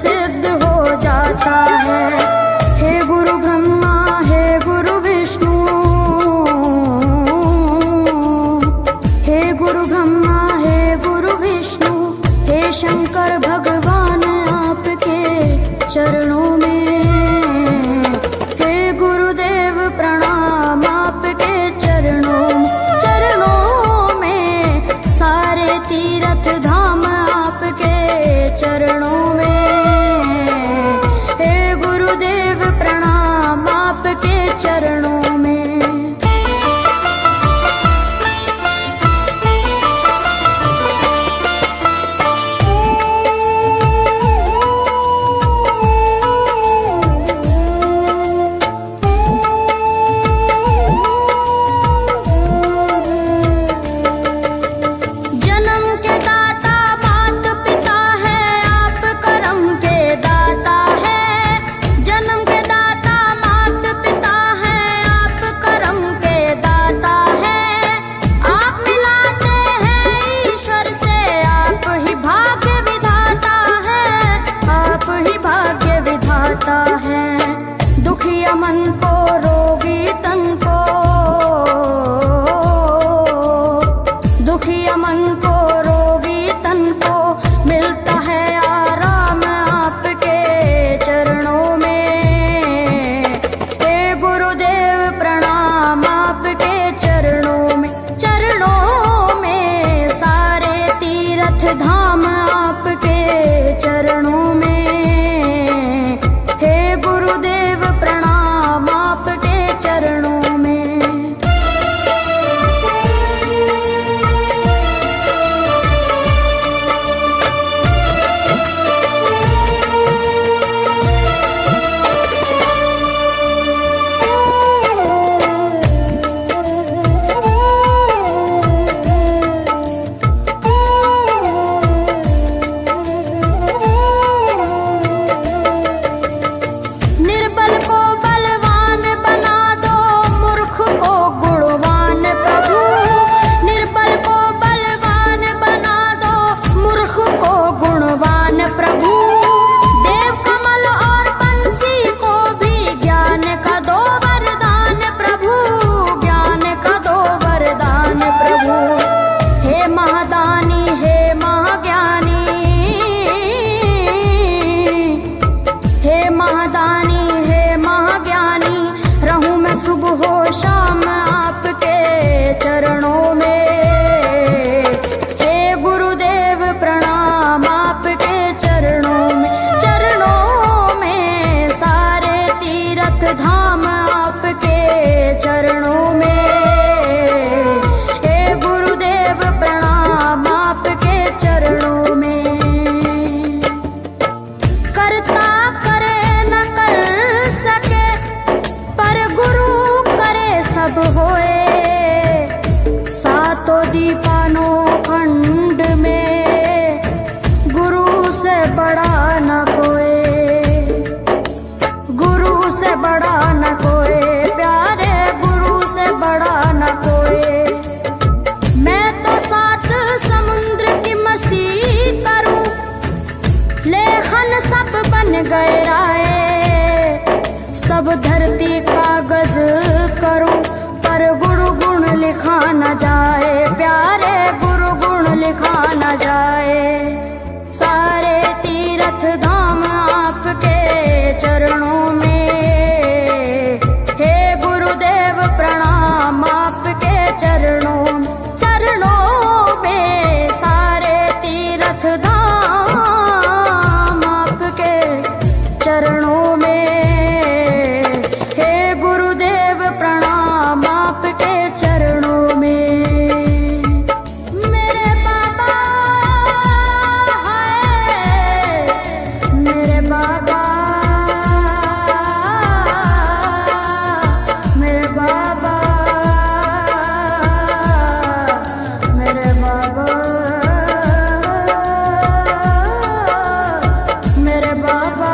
सिद्ध हो जाता है। हे गुरु ब्रह्मा, हे गुरु विष्णु, हे गुरु ब्रह्मा, हे गुरु विष्णु, हे शंकर भगवान आपके चरणों में। हे गुरुदेव प्रणाम आपके चरणों में, सारे तीर्थ धाम आपके चरणों में। हे गुरुदेव प्रणाम आपके चरणों में। दुखिया मन को, रोगी तन को, दुखिया मन को, रोगी तन को मिलता है आराम आपके चरणों में। हे गुरुदेव प्रणाम आपके चरणों में, सारे तीर्थ धाम आपके चरणों में। गुरुदेव प्रणाम आपके चरणों में। निर्बल को बलवान बना दो, मूर्ख को गुणवान प्रभु। निर्बल को बलवान बना दो, मूर्ख को गुणवान प्रभु। देव कमल और बंसी को भी ज्ञान का दो वरदान प्रभु, ज्ञान का दो वरदान प्रभु। हे महादानी, हे महाज्ञानी, हे महादानी, रहूं मैं सुबह हो शाम आपके चरणों में। हे गुरुदेव प्रणाम आपके चरणों में, सारे तीर्थ धाम आपके चरणों में। हे गुरुदेव प्रणाम आपके चरणों में। करता करे न कर सके, पर गुरु करे सब होए। सातों दीपानों खंड में गुरु से बड़ा न कोई, गुरु से बड़ा न कोई, प्यारे गुरु से बड़ा न कोई। मैं तो सात समुद्र की मसी करूं, लेखन सब बन गए राय। सब धरती कागज करूं, पर गुरु गुण लिखा न जाए, प्यारे गुरु गुण लिखा न जाए। सारे तीर्थ धाम आपके चरणों में। हे गुरुदेव प्रणाम आपके चरणों में, सारे तीर्थ धाम आपके चरणों में। प्रणाम आपके चरणों में। मेरे बाबा है, मेरे बाबा, मेरे बाबा, मेरे बाबा, मेरे बाबा।